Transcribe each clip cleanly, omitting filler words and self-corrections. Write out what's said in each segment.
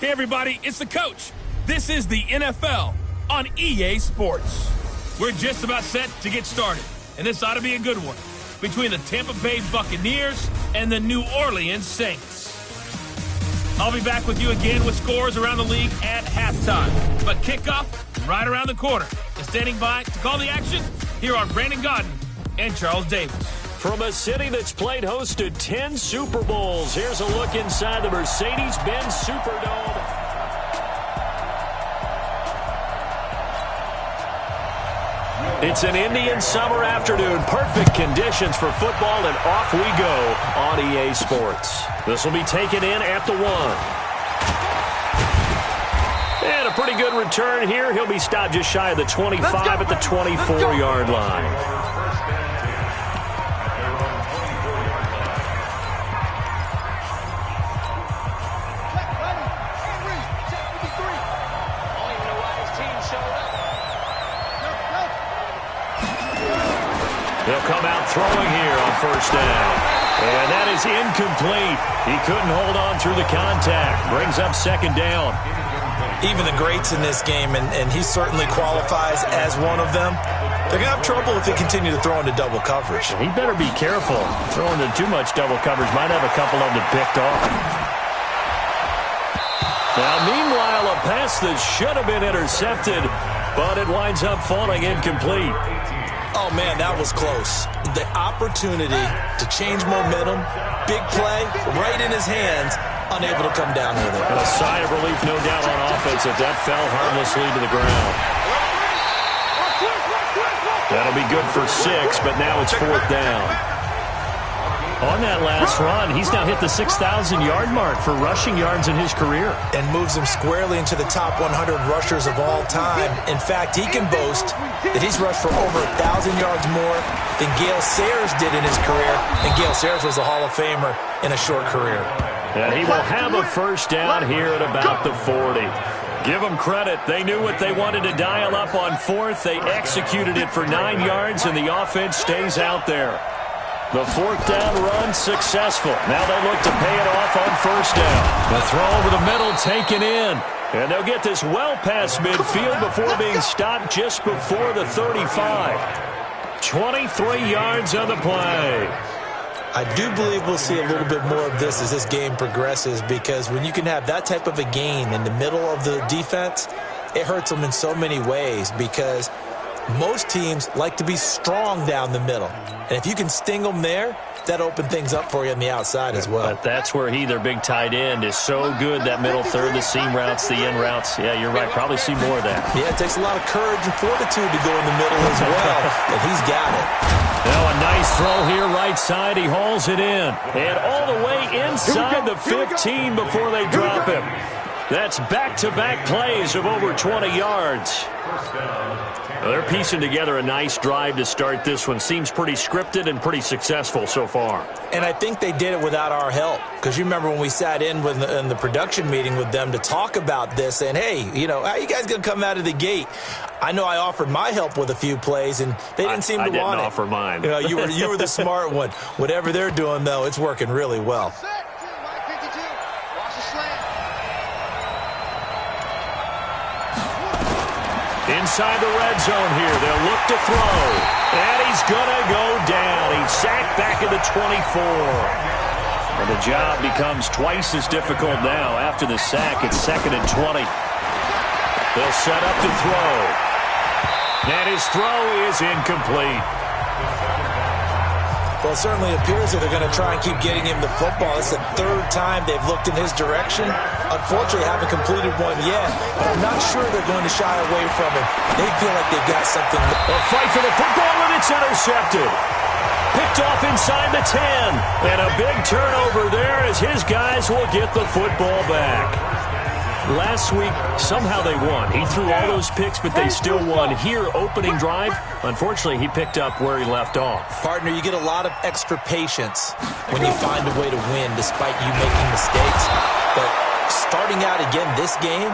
Hey, everybody, it's the coach. This is the NFL on EA Sports. We're just about set to get started, and this ought to be a good one between the Tampa Bay Buccaneers and the New Orleans Saints. I'll be back with you again with scores around the league at halftime. But kickoff right around the corner. And standing by to call the action, here are Brandon Godden and Charles Davis. From a city that's played host to 10 Super Bowls, here's a look inside the Mercedes-Benz Superdome. It's an Indian summer afternoon. Perfect conditions for football, and off we go on EA Sports. This will be taken in at the 1. And a pretty good return here. He'll be stopped just shy of the 25 at the 24-yard line. They'll come out throwing here on first down. And that is incomplete. He couldn't hold on through the contact. Brings up second down. Even the greats in this game, and he certainly qualifies as one of them, they're going to have trouble if they continue to throw into double coverage. He better be careful. Throwing into too much double coverage might have a couple of them picked off. Now, meanwhile, a pass that should have been intercepted, but it winds up falling incomplete. Oh, man, that was close. The opportunity to change momentum, big play, right in his hands, unable to come down with it. And a sigh of relief, no doubt, on offense that fell harmlessly to the ground. That'll be good for 6, but now it's 4th down. On that last run, he's now hit the 6,000-yard mark for rushing yards in his career. And moves him squarely into the top 100 rushers of all time. In fact, he can boast that he's rushed for over 1,000 yards more than Gale Sayers did in his career. And Gale Sayers was a Hall of Famer in a short career. And he will have a first down here at about the 40. Give them credit. They knew what they wanted to dial up on 4th. They executed it for 9 yards, and the offense stays out there. The 4th down run successful. Now they look to pay it off on first down. The throw over the middle taken in. And they'll get this well past midfield before being stopped just before the 35. 23 yards on the play. I do believe we'll see a little bit more of this as this game progresses, because when you can have that type of a gain in the middle of the defense, it hurts them in so many ways, because most teams like to be strong down the middle. And if you can sting them there, that opens things up for you on the outside as well. But that's where their big tight end, is so good, that middle third, the seam routes, the in routes. Yeah, you're right. Probably see more of that. Yeah, it takes a lot of courage and fortitude to go in the middle as well, and he's got it. Now a nice throw here right side. He hauls it in. And all the way inside the 15 before they drop him. That's back-to-back plays of over 20 yards. Well, they're piecing together a nice drive to start this one. Seems pretty scripted and pretty successful so far. And I think they did it without our help. Because you remember when we sat in the production meeting with them to talk about this, and hey, how you guys going to come out of the gate? I know I offered my help with a few plays, and they didn't seem to want it. I didn't offer mine. You were the smart one. Whatever they're doing, though, it's working really well. Inside the red zone here, they'll look to throw. And he's going to go down. He's sacked back at the 24. And the job becomes twice as difficult now. After the sack, it's 2nd and 20. They'll set up to throw. And his throw is incomplete. Well, it certainly appears that they're going to try and keep getting him the football. It's the 3rd time they've looked in his direction. Unfortunately, haven't completed one yet, but I'm not sure they're going to shy away from him. They feel like they've got something. A fight for the football, and it's intercepted. Picked off inside the 10. And a big turnover there as his guys will get the football back. Last week, somehow they won. He threw all those picks, but they still won. Here, opening drive, unfortunately, he picked up where he left off. Partner, you get a lot of extra patience when you find a way to win despite you making mistakes. But starting out again this game,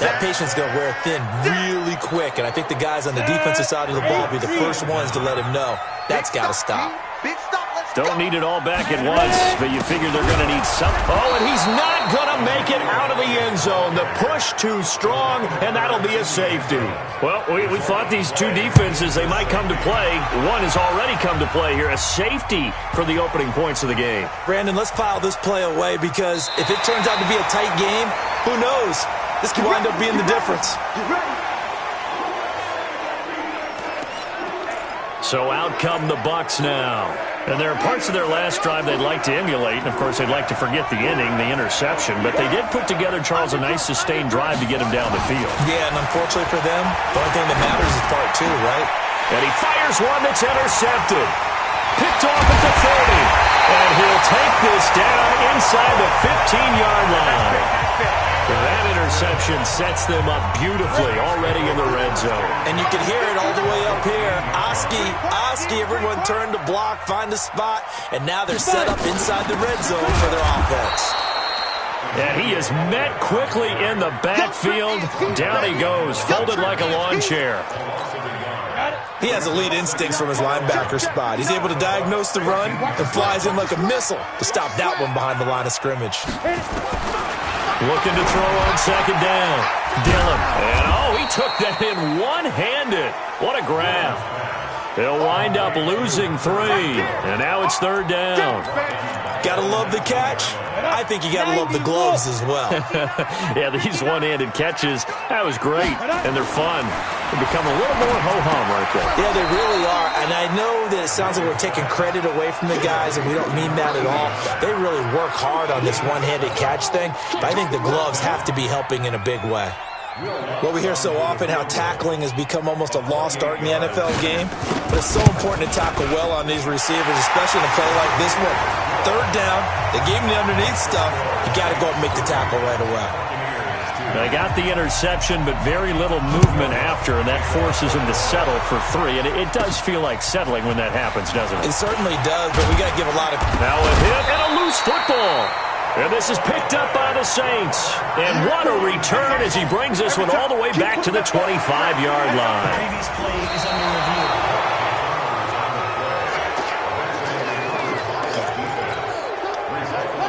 that patience is going to wear thin really quick. And I think the guys on the defensive side of the ball will be the first ones to let him know that's got to stop. Big stop, let's Don't need it all back at once, but you figure they're going to need something. Oh, and he's not going to make it out of the end zone. The push too strong, and that'll be a safety. Well, We thought these two defenses, they might come to play. One has already come to play here. A safety for the opening points of the game. Brandon, let's file this play away because if it turns out to be a tight game, who knows? This could wind up being the difference. So out come the Bucs now. And there are parts of their last drive they'd like to emulate. And, of course, they'd like to forget the inning, the interception. But they did put together, Charles, a nice sustained drive to get him down the field. Yeah, and unfortunately for them, the only thing that matters is part two, right? And he fires one that's intercepted. Picked off at the 30. And he'll take this down inside the 15-yard line. That interception sets them up beautifully already in the red zone. And you can hear it all the way up here. Oski, everyone turned to block, find a spot, and now they're set up inside the red zone for their offense. And he is met quickly in the backfield. Down he goes, folded like a lawn chair. He has elite instincts from his linebacker spot. He's able to diagnose the run and flies in like a missile to stop that one behind the line of scrimmage. Looking to throw on second down. Dillon. And, he took that in one-handed. What a grab. They'll wind up losing 3. And now it's third down. Gotta love the catch. I think you gotta love the gloves as well. Yeah, these one-handed catches, that was great. And they're fun. They become a little more ho-hum right there. Yeah, they really are. And I know that it sounds like we're taking credit away from the guys, and we don't mean that at all. They really work hard on this one-handed catch thing. But I think the gloves have to be helping in a big way. Well, we hear so often how tackling has become almost a lost art in the NFL game, but it's so important to tackle well on these receivers, especially in a play like this one. Third down, they gave him the underneath stuff. You got to go and make the tackle right away. They got the interception, but very little movement after, and that forces him to settle for 3. And it does feel like settling when that happens, doesn't it? It certainly does, but we got to give a lot of... Now a hit and a loose football. And this is picked up by the Saints. And what a return as he brings this one all the way back to the 25-yard line. Previous play is under review.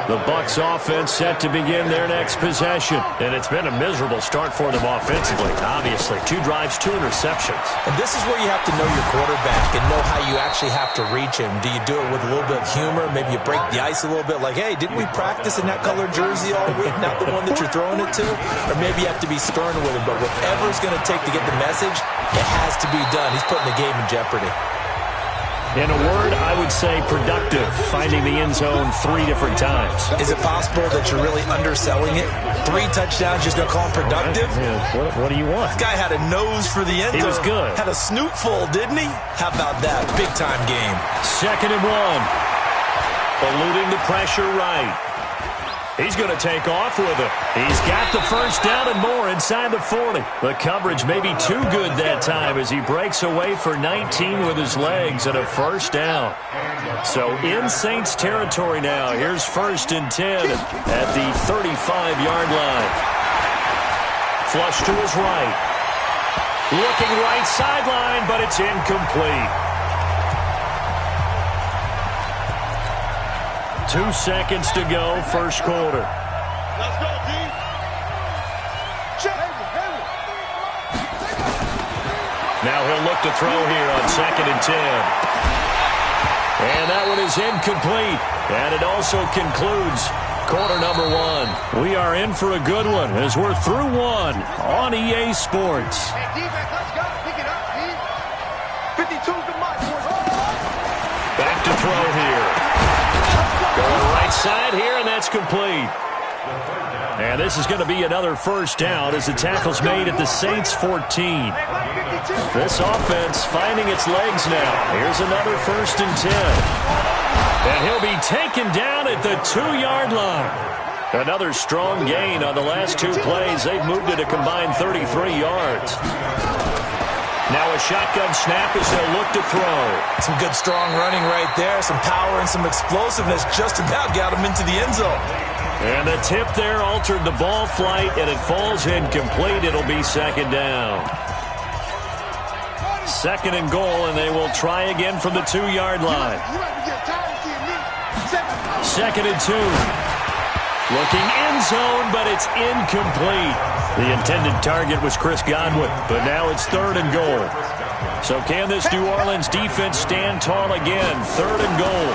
The Bucs offense set to begin their next possession. And it's been a miserable start for them offensively, obviously. 2 drives, 2 interceptions. And this is where you have to know your quarterback and know how you actually have to reach him. Do you do it with a little bit of humor? Maybe you break the ice a little bit like, hey, didn't we practice in that colored jersey all week, not the one that you're throwing it to? Or maybe you have to be stern with him. But whatever it's going to take to get the message, it has to be done. He's putting the game in jeopardy. In a word, I would say productive, finding the end zone 3 different times. Is it possible that you're really underselling it? 3 touchdowns, just going to call him productive? Yeah, what do you want? This guy had a nose for the end zone. He was good. Had a snoot full, didn't he? How about that? Big-time game. 2nd and 1. Eluding the pressure right. He's going to take off with it. He's got the first down and more inside the 40. The coverage may be too good that time as he breaks away for 19 with his legs and a first down. So in Saints territory now. Here's 1st and 10 at the 35-yard line. Flush to his right. Looking right sideline, but it's incomplete. 2 seconds to go, first quarter. Let's go, D. Now he'll look to throw here on 2nd and 10. And that one is incomplete. And it also concludes quarter number 1. We are in for a good one as we're through 1 on EA Sports. Hey, defense, let's go. Pick it up, D. 52's the mark. Back to throw here. Going right side here, and that's complete. And this is going to be another first down as the tackle's made at the Saints 14. This offense finding its legs now. Here's another 1st and 10. And he'll be taken down at the 2-yard line. Another strong gain on the last 2 plays. They've moved it a combined 33 yards. Now a shotgun snap as they'll look to throw. Some good strong running right there. Some power and some explosiveness just about got him into the end zone. And the tip there altered the ball flight, and it falls incomplete. It'll be 2nd down. 2nd and goal, and they will try again from the 2-yard line. 2nd and 2. Looking end zone, but it's incomplete. The intended target was Chris Godwin, but now it's 3rd and goal. So can this New Orleans defense stand tall again? 3rd and goal.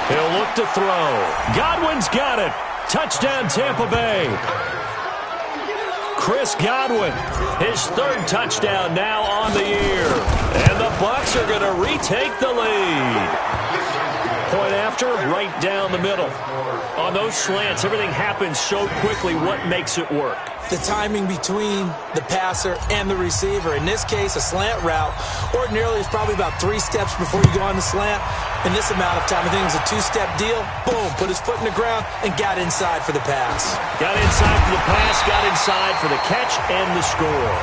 He'll look to throw. Godwin's got it. Touchdown, Tampa Bay. Chris Godwin, his 3rd touchdown now on the year. And the Bucs are going to retake the lead. Point after, right down the middle. On those slants, everything happens so quickly. What makes it work? The timing between the passer and the receiver. In this case, a slant route ordinarily is probably about 3 steps before you go on the slant. In this amount of time, I think it was a 2-step deal. Boom, put his foot in the ground and got inside for the pass. Got inside for the pass, got inside for the catch and the score.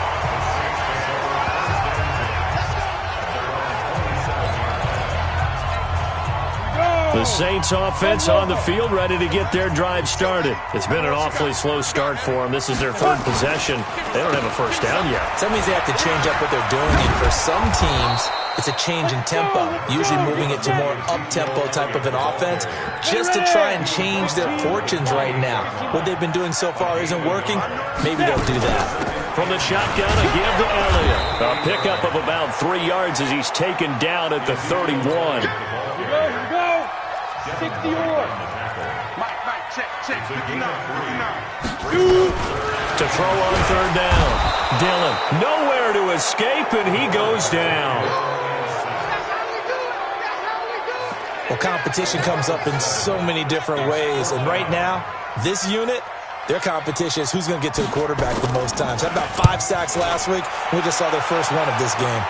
The Saints offense on the field, ready to get their drive started. It's been an awfully slow start for them. This is their 3rd possession. They don't have a first down yet. So that means they have to change up what they're doing. And for some teams, it's a change in tempo, usually moving it to more up-tempo type of an offense just to try and change their fortunes right now. What they've been doing so far isn't working. Maybe they'll do that. From the shotgun, again to Elliott. A pickup of about 3 yards as he's taken down at the 31. Here we go. 60 yards. Mike, check. 59. To throw on 3rd down. Dillon, nowhere to escape, and he goes down. Well, competition comes up in so many different ways. And right now, this unit, their competition is who's going to get to the quarterback the most times. Had about 5 sacks last week. We just saw their first one of this game.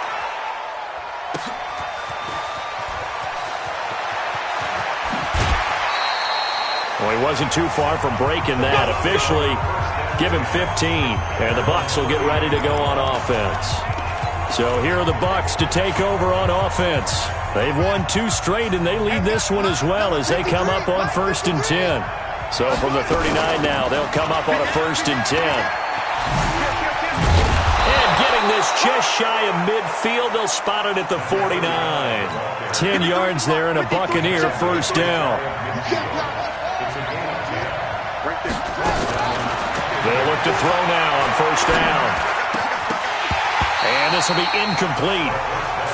Well, he wasn't too far from breaking that. Officially, give him 15. And the Bucs will get ready to go on offense. So here are the Bucs to take over on offense. They've won 2 straight, and they lead this one as well as they come up on 1st and 10. So from the 39 now, they'll come up on a 1st and 10. And getting this just shy of midfield, they'll spot it at the 49. 10 yards there and a Buccaneer first down. They'll look to throw now on 1st down. And this will be incomplete.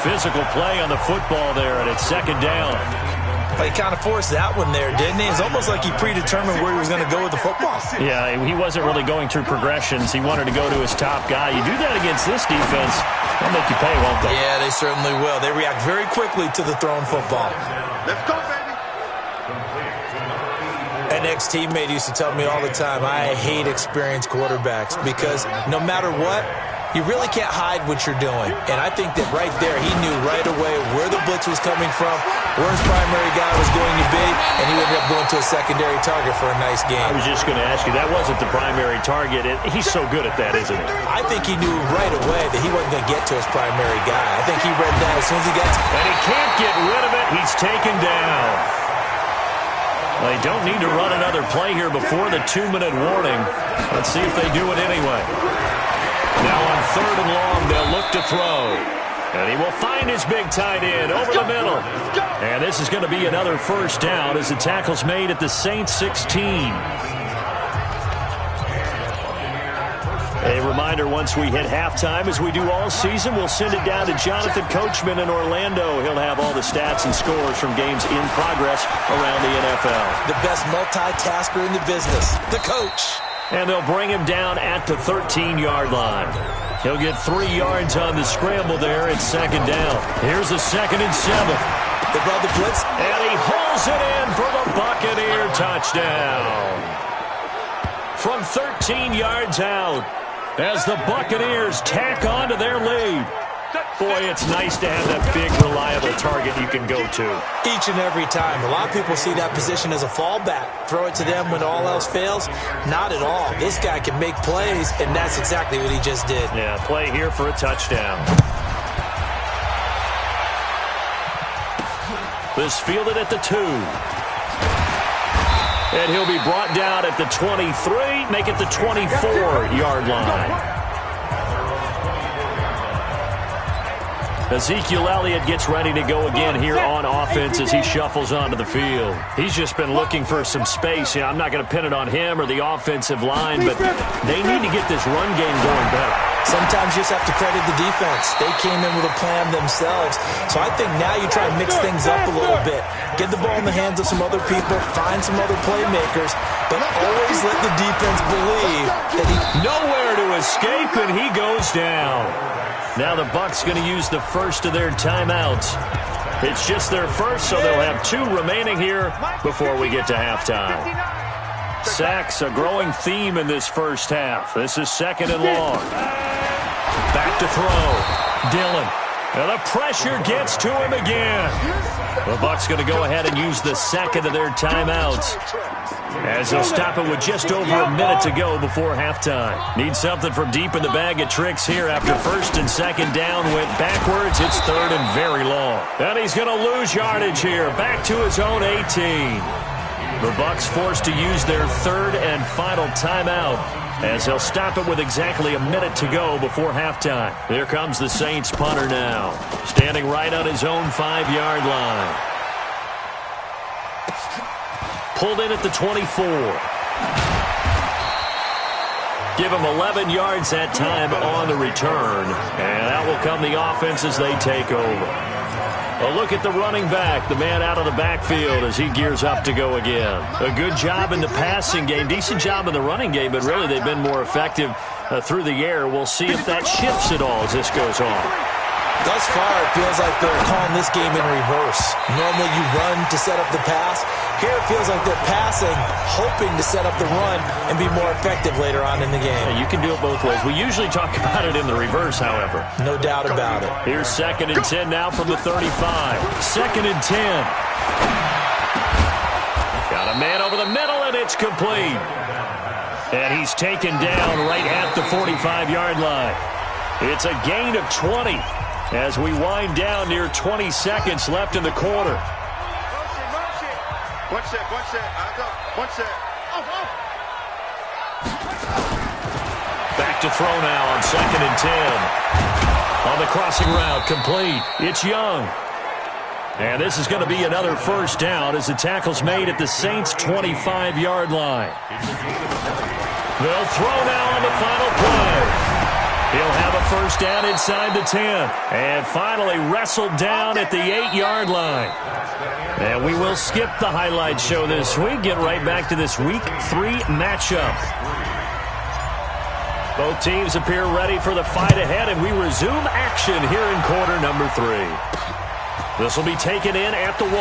Physical play on the football there, and it's 2nd down. He kind of forced that one there, didn't he? It's almost like he predetermined where he was going to go with the football. Yeah, he wasn't really going through progressions. He wanted to go to his top guy. You do that against this defense, they'll make you pay, won't they? Yeah, they certainly will. They react very quickly to the thrown football. Let's go, baby. An ex-teammate used to tell me all the time, I hate experienced quarterbacks because no matter what, you really can't hide what you're doing. And I think that right there, he knew right away where the blitz was coming from, where his primary guy was going to be, and he ended up going to a secondary target for a nice game. I was just going to ask you, that wasn't the primary target. He's so good at that, isn't he? I think he knew right away that he wasn't going to get to his primary guy. I think he read that as soon as he got to it. And he can't get rid of it. He's taken down. They don't need to run another play here before the 2-minute warning. Let's see if they do it anyway. Now on 3rd and long, they'll look to throw. And he will find his big tight end over the middle. And this is going to be another first down as the tackle's made at the Saints 16. A reminder, once we hit halftime, as we do all season, we'll send it down to Jonathan Coachman in Orlando. He'll have all the stats and scores from games in progress around the NFL. The best multitasker in the business, the coach. And they'll bring him down at the 13-yard line. He'll get 3 yards on the scramble there. It's 2nd down. Here's a 2nd and 7. They brought the blitz. And he hauls it in for the Buccaneer touchdown. From 13 yards out, as the Buccaneers tack on to their lead. Boy, it's nice to have that big, reliable target you can go to. Each and every time. A lot of people see that position as a fallback. Throw it to them when all else fails. Not at all. This guy can make plays, and that's exactly what he just did. Yeah, play here for a touchdown. This fielded at the 2. And he'll be brought down at the 23, make it the 24-yard line. Ezekiel Elliott gets ready to go again here on offense as he shuffles onto the field. He's just been looking for some space. I'm not going to pin it on him or the offensive line, but they need to get this run game going better. Sometimes you just have to credit the defense. They came in with a plan themselves. So I think now you try and mix things up a little bit. Get the ball in the hands of some other people, find some other playmakers, but always let the defense believe that nowhere to escape, and he goes down. Now the Bucs going to use the first of their timeouts. It's just their first, so they'll have 2 remaining here before we get to halftime. Sacks, a growing theme in this first half. This is 2nd and long. Back to throw. Dillon. And the pressure gets to him again. The Bucs going to go ahead and use the second of their timeouts, as they'll stop it with just over a minute to go before halftime. Need something from deep in the bag of tricks here after 1st and 2nd down went backwards. It's 3rd and very long. And he's going to lose yardage here. Back to his own 18. The Bucs forced to use their 3rd and final timeout, as they'll stop it with exactly a minute to go before halftime. Here comes the Saints punter now, standing right on his own 5-yard line. Pulled in at the 24. Give him 11 yards that time on the return, and out will come the offense as they take over. A look at the running back, the man out of the backfield as he gears up to go again. A good job in the passing game, decent job in the running game, but really they've been more effective through the air. We'll see if that shifts at all as this goes on. Thus far, it feels like they're calling this game in reverse. Normally you run to set up the pass. Here it feels like they're passing, hoping to set up the run and be more effective later on in the game. Yeah, you can do it both ways. We usually talk about it in the reverse, however. No doubt about it. Here's 2nd and 10 now from the 35. 2nd and 10. Got a man over the middle, and it's complete. And he's taken down right at the 45-yard line. It's a gain of 20 as we wind down near 20 seconds left in the quarter. One set. One set. Back to throw now on 2nd and 10. On the crossing route, complete. It's Young. And this is going to be another first down as the tackle's made at the Saints' 25-yard line. They'll throw now on the final play. He'll have a first down inside the 10. And finally wrestled down at the 8-yard line. And we will skip the highlight show this week. Get right back to this Week 3 matchup. Both teams appear ready for the fight ahead, and we resume action here in quarter number 3. This will be taken in at the 1.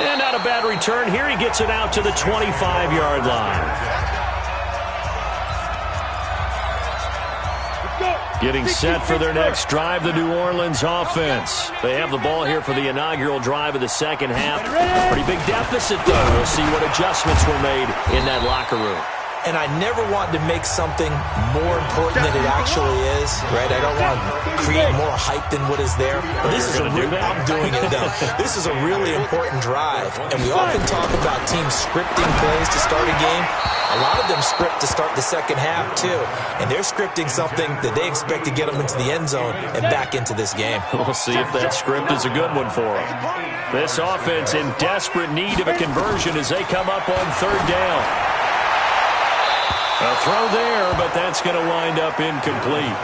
And not a bad return here. He gets it out to the 25-yard line. Getting set for their next drive, the New Orleans offense. They have the ball here for the inaugural drive of the second half. Pretty big deficit, though. We'll see what adjustments were made in that locker room. And I never want to make something more important than it actually is, right? I don't want to create more hype than what is there. But this is I'm doing it, though. This is a really important drive. And we often talk about teams scripting plays to start a game. A lot of them script to start the second half, too. And they're scripting something that they expect to get them into the end zone and back into this game. We'll see if that script is a good one for them. This offense in desperate need of a conversion as they come up on 3rd down. A throw there, but that's going to wind up incomplete.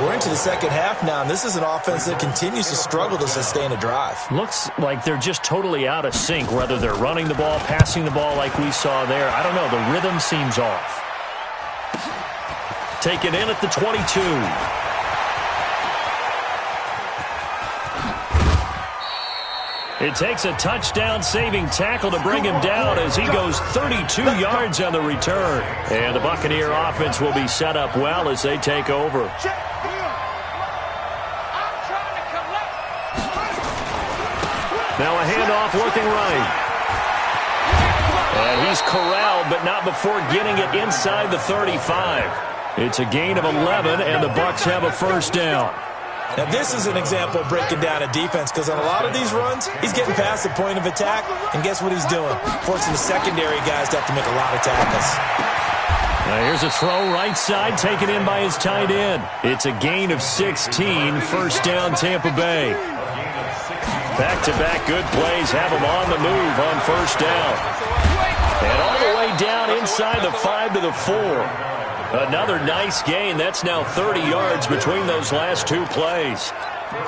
We're into the second half now, and this is an offense that continues to struggle to sustain a drive. Looks like they're just totally out of sync, whether they're running the ball, passing the ball like we saw there. I don't know. The rhythm seems off. Taken in at the 22. It takes a touchdown-saving tackle to bring him down as he goes 32 yards on the return. And the Buccaneer offense will be set up well as they take over. Now a handoff looking right. And he's corralled, but not before getting it inside the 35. It's a gain of 11, and the Bucs have a first down. Now, this is an example of breaking down a defense because on a lot of these runs, he's getting past the point of attack, and guess what he's doing? Forcing the secondary guys to have to make a lot of tackles. Now here's a throw right side taken in by his tight end. It's a gain of 16, first down Tampa Bay. Back-to-back good plays have him on the move on first down. And all the way down inside the 5 to the 4. Another nice gain. That's now 30 yards between those last two plays.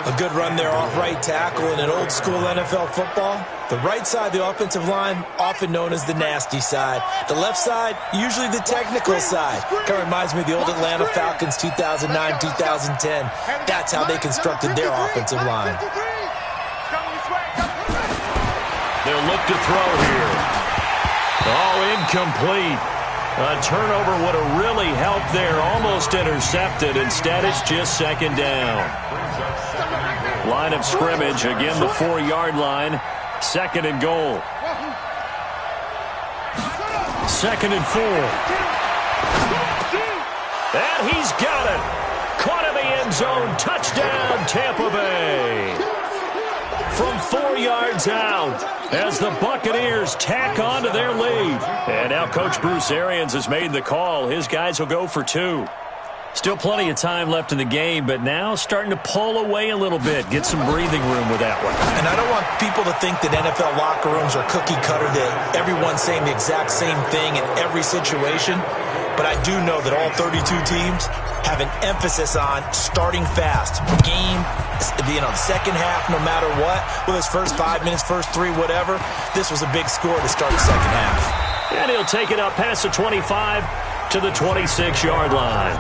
A good run there off right tackle in an old school NFL football. The right side of the offensive line, often known as the nasty side. The left side, usually the technical side. Kind of reminds me of the old Atlanta Falcons 2009, 2010. That's how they constructed their offensive line. They'll look to throw here. Oh, incomplete. A turnover would have really helped there. Almost intercepted. Instead, it's just second down. Line of scrimmage. Again, the 4-yard line. Second and goal. Second and 4. And he's got it. Caught in the end zone. Touchdown, Tampa Bay. From 4 yards out as the Buccaneers tack on to their lead. And now Coach Bruce Arians has made the call. His guys will go for 2. Still plenty of time left in the game, but now starting to pull away a little bit. Get some breathing room with that one. And I don't want people to think that NFL locker rooms are cookie cutter, that everyone's saying the exact same thing in every situation. But I do know that all 32 teams have an emphasis on starting fast. Game, the second half, no matter what, whether it's first 5 minutes, first 3, whatever, this was a big score to start the second half. And he'll take it up past the 25 to the 26-yard line.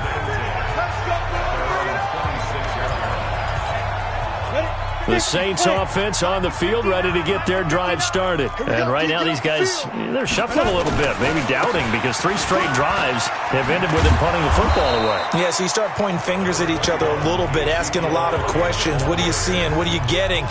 The Saints offense on the field, ready to get their drive started. And right now these guys, they're shuffling a little bit, maybe doubting, because 3 straight drives have ended with them punting the football away. Yeah, so you start pointing fingers at each other a little bit, asking a lot of questions. What are you seeing? What are you getting?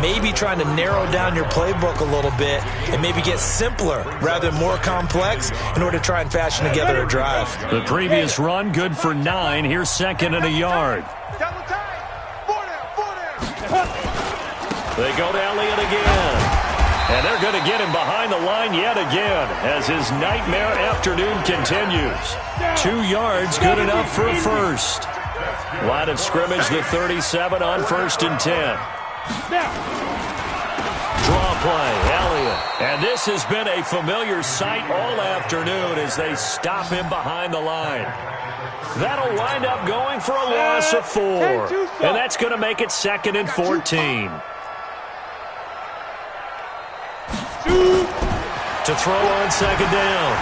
Maybe trying to narrow down your playbook a little bit and maybe get simpler rather than more complex in order to try and fashion together a drive. The previous run, good for 9. Here's second and a yard. They go to Elliott again. And they're going to get him behind the line yet again as his nightmare afternoon continues. 2 yards, good enough for a first. Line of scrimmage, the 37 on 1st and 10. Draw play, Elliott. And this has been a familiar sight all afternoon as they stop him behind the line. That'll wind up going for a loss of 4. And that's going to make it 2nd and 14. To throw on second down.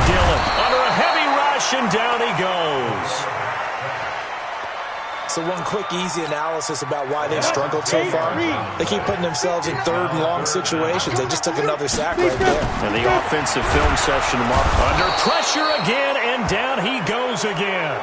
Dillon under a heavy rush, and down he goes. So one quick, easy analysis about why they've struggled so far. They keep putting themselves in 3rd and long situations. They just took another sack right there. And the offensive film session tomorrow. Under pressure again, and down he goes again.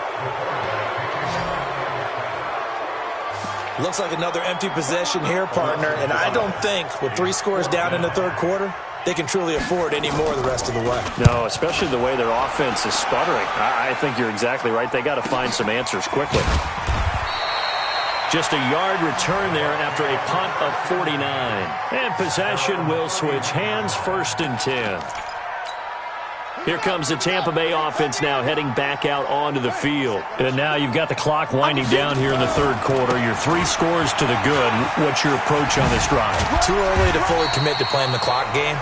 Looks like another empty possession here, partner. And I don't think, with 3 scores down in the 3rd quarter, they can truly afford any more the rest of the way. No, especially the way their offense is sputtering. I think you're exactly right. They got to find some answers quickly. Just a yard return there after a punt of 49. And possession will switch hands, 1st and 10. Here comes the Tampa Bay offense now heading back out onto the field. And now you've got the clock winding down here in the 3rd quarter. Your 3 scores to the good. What's your approach on this drive? Too early to fully commit to playing the clock game.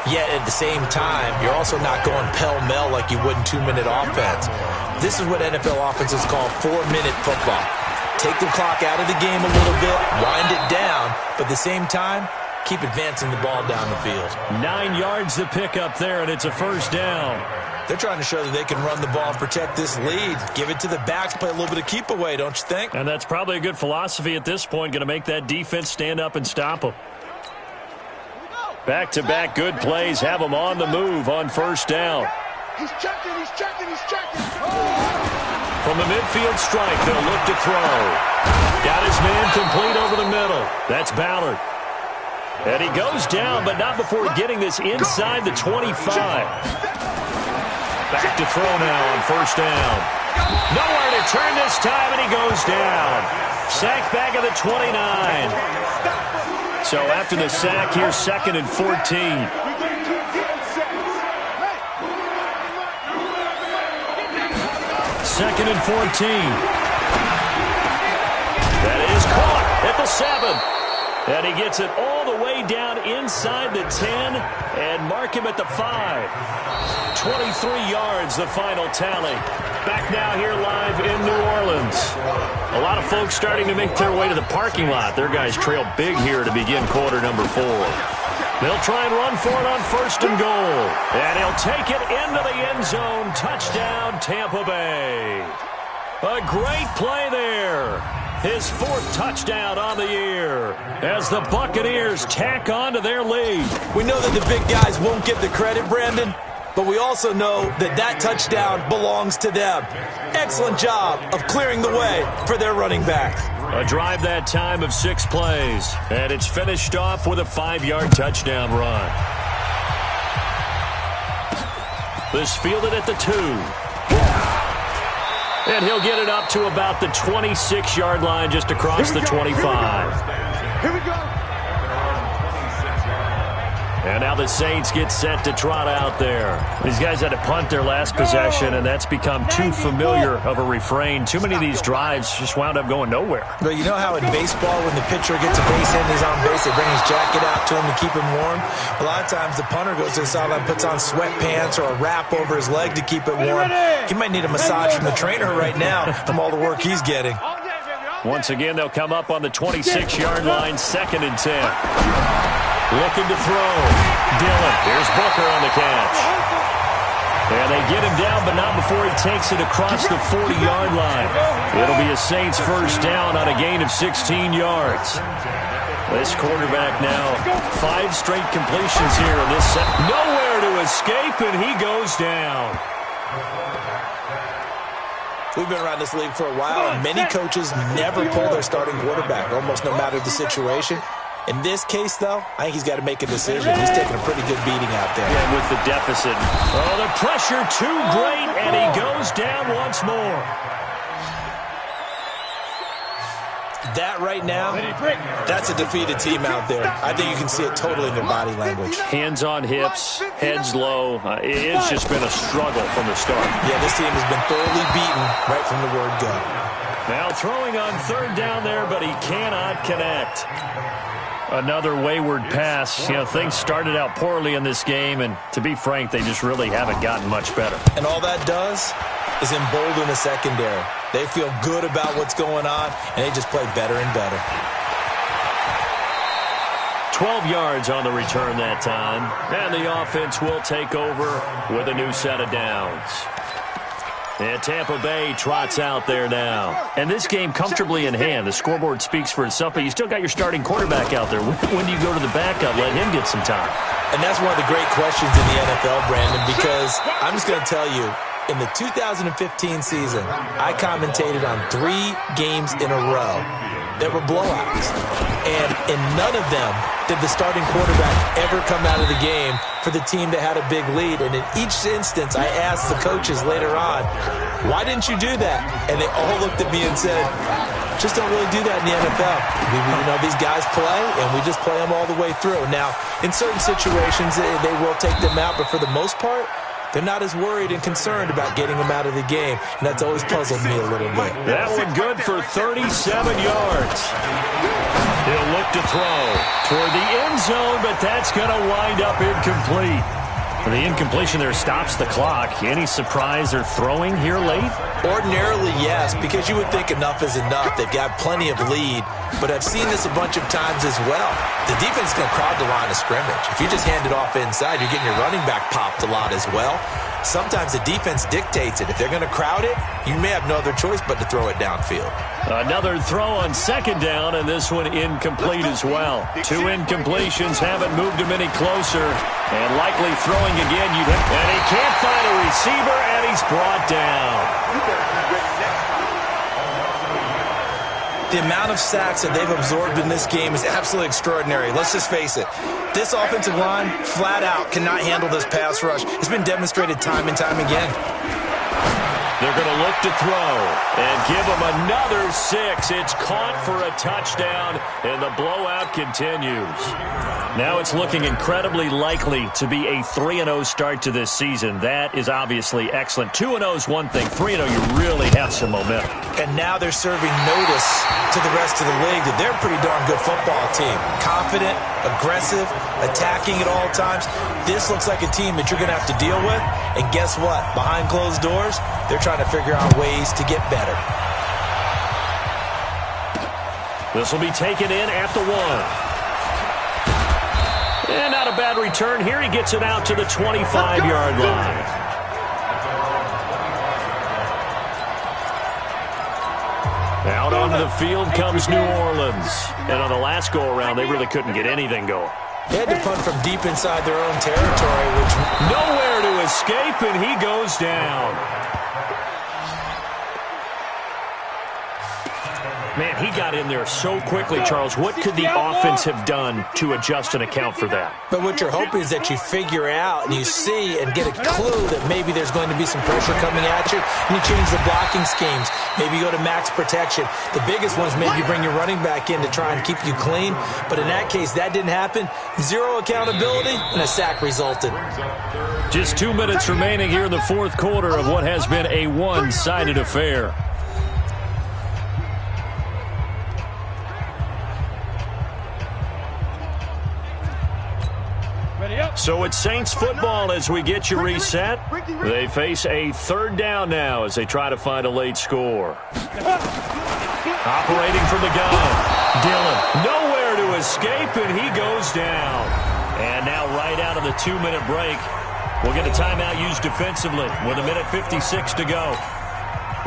Yet at the same time, you're also not going pell-mell like you would in 2-minute offense. This is what NFL offenses call 4-minute football. Take the clock out of the game a little bit, wind it down, but at the same time, keep advancing the ball down the field. 9 yards to pick up there, and it's a first down. They're trying to show that they can run the ball and protect this lead. Give it to the backs, play a little bit of keep away, don't you think? And that's probably a good philosophy at this point, going to make that defense stand up and stop them. Back-to-back good plays have them on the move on first down. He's checking, he's checking, he's checking. From the midfield strike, they'll look to throw. Got his man complete over the middle. That's Ballard. And he goes down, but not before getting this inside the 25. Back to throw now on first down. Nowhere to turn this time, and he goes down. Sack back at the 29. So after the sack, here's 2nd and 14. 2nd and 14. That is caught at the 7. And he gets it all the way down inside the 10 and mark him at the 5. 23 yards, the final tally. Back now here live in New Orleans. A lot of folks starting to make their way to the parking lot. Their guys trail big here to begin quarter number 4. They'll try and run for it on 1st and goal. And he'll take it into the end zone. Touchdown, Tampa Bay. A great play there. His 4th touchdown on the year as the Buccaneers tack on to their lead. We know that the big guys won't get the credit, Brandon, but we also know that that touchdown belongs to them. Excellent job of clearing the way for their running back. A drive that time of 6 plays, and it's finished off with a 5-yard touchdown run. This fielded at the 2. And he'll get it up to about the 26-yard line just across the 25. Here we go. And now the Saints get set to trot out there. These guys had to punt their last possession, and that's become too familiar of a refrain. Too many of these drives just wound up going nowhere. But you know how in baseball, when the pitcher gets a base hit and he's on base, they bring his jacket out to him to keep him warm? A lot of times the punter goes to the sideline, puts on sweatpants or a wrap over his leg to keep it warm. He might need a massage from the trainer right now from all the work he's getting. Once again, they'll come up on the 26-yard line, 2nd and 10. Looking to throw. Dillon. Here's Booker on the catch. And they get him down, but not before he takes it across the 40-yard line. It'll be a Saints 1st down on a gain of 16 yards. This quarterback now, 5 straight completions here in this set. Nowhere to escape, and he goes down. We've been around this league for a while, and many coaches never pull their starting quarterback, almost no matter the situation. In this case, though, I think he's got to make a decision. He's taking a pretty good beating out there. Yeah, with the deficit. Oh, the pressure too great, and he goes down once more. That right now, that's a defeated team out there. I think you can see it totally in their body language. Hands on hips, heads low. It's just been a struggle from the start. Yeah, this team has been thoroughly beaten right from the word go. Now throwing on 3rd down there, but he cannot connect. Another wayward pass. You know, things started out poorly in this game, and to be frank, they just really haven't gotten much better. And all that does is embolden the secondary. They feel good about what's going on, and they just play better and better. 12 yards on the return that time, and the offense will take over with a new set of downs. And Tampa Bay trots out there now. And this game comfortably in hand. The scoreboard speaks for itself, but you still got your starting quarterback out there. When do you go to the backup? Let him get some time. And that's one of the great questions in the NFL, Brandon, because I'm just going to tell you, in the 2015 season, I commentated on 3 games in a row that were blowouts. And in none of them did the starting quarterback ever come out of the game for the team that had a big lead. And in each instance, I asked the coaches later on, why didn't you do that? And they all looked at me and said, just don't really do that in the NFL. You know, these guys play, and we just play them all the way through. Now, in certain situations, they will take them out, but for the most part, they're not as worried and concerned about getting them out of the game, and that's always puzzled me a little bit. That one good for 37 yards. He'll look to throw toward the end zone, but that's going to wind up incomplete. The incompletion there stops the clock. Any surprise they're throwing here late? Ordinarily, yes, because you would think enough is enough. They've got plenty of lead, but I've seen this a bunch of times as well. The defense is going to crowd the line of scrimmage. If you just hand it off inside, you're getting your running back popped a lot as well. Sometimes the defense dictates it. If they're going to crowd it, you may have no other choice but to throw it downfield. Another throw on 2nd down, and this one incomplete as well. 2 incompletions haven't moved him any closer. And likely throwing again. And he can't find a receiver, and he's brought down. The amount of sacks that they've absorbed in this game is absolutely extraordinary. Let's just face it. This offensive line, flat out, cannot handle this pass rush. It's been demonstrated time and time again. They're going to look to throw and give him another 6. It's caught for a touchdown, and the blowout continues. Now it's looking incredibly likely to be a 3-0 start to this season. That is obviously excellent. 2-0 is one thing. 3-0, you really have some momentum. And now they're serving notice to the rest of the league that they're a pretty darn good football team. Confident, aggressive, attacking at all times. This looks like a team that you're going to have to deal with. And guess what? Behind closed doors, they're trying to figure out ways to get better. This will be taken in at the 1. And not a bad return here. He gets it out to the 25-yard line. Out onto the field comes New Orleans. And on the last go-around, they really couldn't get anything going. They had to punt from deep inside their own territory, which... Nowhere to escape, and he goes down. Man, he got in there so quickly, Charles. What could the offense have done to adjust and account for that? But what you're hoping is that you figure out and you see and get a clue that maybe there's going to be some pressure coming at you, and you change the blocking schemes. Maybe you go to max protection. The biggest one is maybe you bring your running back in to try and keep you clean. But in that case, that didn't happen. Zero accountability, and a sack resulted. Just 2 minutes remaining here in the fourth quarter of what has been a one-sided affair. So it's Saints football as we get you reset. They face a third down now as they try to find a late score. Operating from the gun. Dillon nowhere to escape, and he goes down. And now right out of the 2-minute break, we'll get a timeout used defensively with 1:56 to go.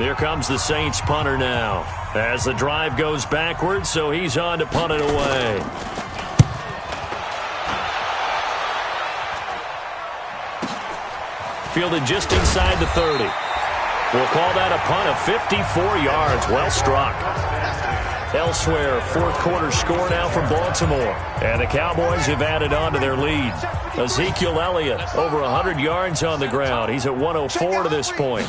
Here comes the Saints punter now as the drive goes backwards, so he's on to punt it away. Fielded just inside the 30. We'll call that a punt of 54 yards. Well struck. Elsewhere, fourth quarter score now for Baltimore. And the Cowboys have added on to their lead. Ezekiel Elliott, over 100 yards on the ground. He's at 104 to this point.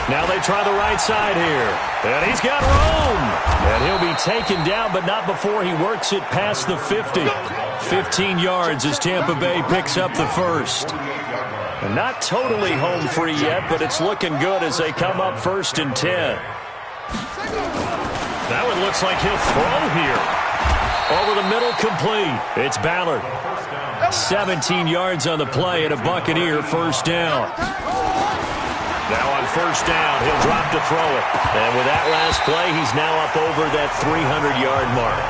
Now they try the right side here. And he's got room. And he'll be taken down, but not before he works it past the 50. 15 yards as Tampa Bay picks up the first. And not totally home free yet, but it's looking good as they come up 1st and 10. Now it looks like he'll throw here. Over the middle, complete. It's Ballard. 17 yards on the play and a Buccaneer first down. Now on first down, he'll drop to throw it. And with that last play, he's now up over that 300-yard mark.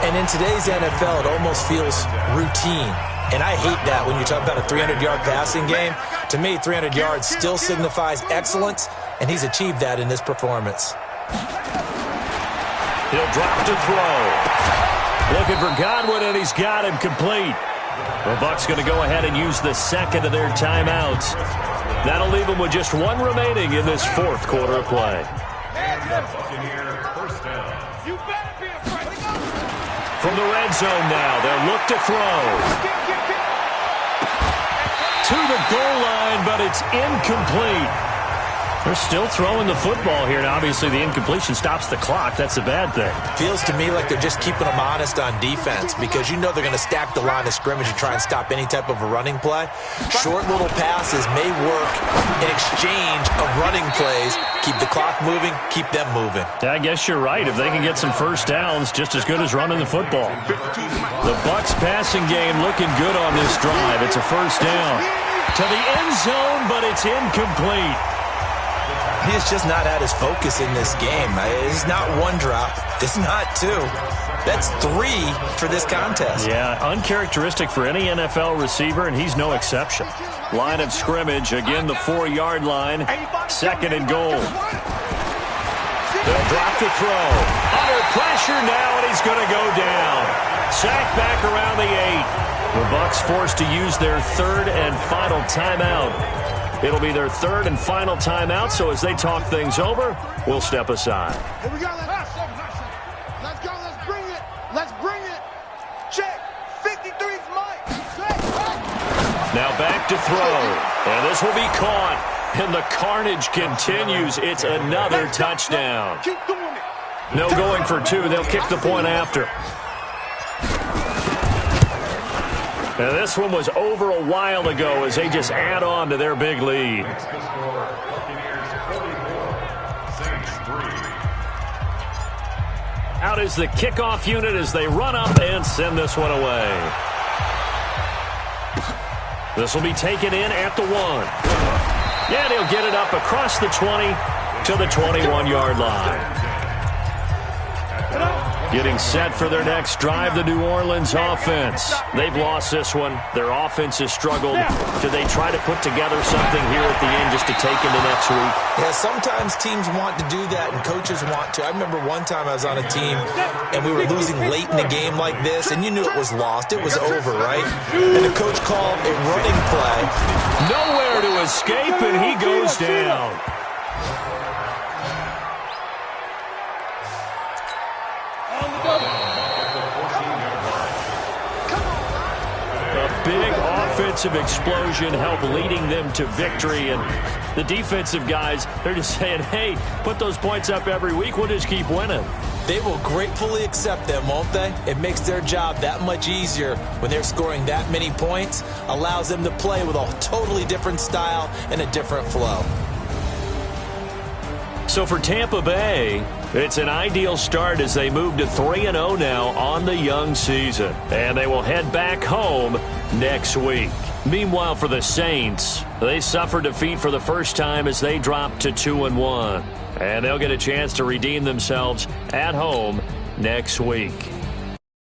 And in today's NFL, it almost feels routine. And I hate that when you talk about a 300-yard passing game. To me, 300 yards still signifies excellence, and he's achieved that in this performance. He'll drop to throw. Looking for Godwin, and he's got him complete. The Bucs going to go ahead and use the second of their timeouts. That'll leave them with just one remaining in this fourth quarter of play. From the red zone now, they'll look to throw. To the goal line, but it's incomplete. They're still throwing the football here, and obviously the incompletion stops the clock. That's a bad thing. Feels to me like they're just keeping them honest on defense because you know they're going to stack the line of scrimmage and try and stop any type of a running play. Short little passes may work in exchange of running plays. Keep the clock moving, keep them moving. I guess you're right. If they can get some first downs, just as good as running the football. The Bucs passing game looking good on this drive. It's a first down. To the end zone, but it's incomplete. He's just not at his focus in this game. It's not one drop. It's not two. That's 3 for this contest. Yeah, uncharacteristic for any NFL receiver, and he's no exception. Line of scrimmage, again the 4-yard line. 2nd and goal. They'll drop to throw. Under pressure now, and he's going to go down. Sacked back around the 8. The Bucs forced to use their 3rd and final timeout. It'll be their 3rd and final timeout, so as they talk things over, we'll step aside. Here we go. Let's go. Let's bring it. Let's bring it. Check. 53's Mike. Check. Now back to throw. And this will be caught. And the carnage continues. It's another touchdown. Keep doing it. No going for two. They'll kick the point after. And this one was over a while ago as they just add on to their big lead. Out is the kickoff unit as they run up and send this one away. This will be taken in at the 1. Yeah, they'll get it up across the 20 to the 21-yard line. Getting set for their next drive, the New Orleans offense. They've lost this one. Their offense has struggled. Do they try to put together something here at the end just to take into next week? Yeah, sometimes teams want to do that and coaches want to. I remember one time I was on a team and we were losing late in the game like this, and you knew it was lost. It was over, right? And the coach called a running play. Nowhere to escape, and he goes down. Big offensive explosion helped leading them to victory. And the defensive guys, they're just saying, hey, put those points up every week. We'll just keep winning. They will gratefully accept them, won't they? It makes their job that much easier when they're scoring that many points. Allows them to play with a totally different style and a different flow. So for Tampa Bay, it's an ideal start as they move to 3-0 now on the young season. And they will head back home next week. Meanwhile, for the Saints, they suffered defeat for the first time as they dropped to 2-1. And they'll get a chance to redeem themselves at home next week.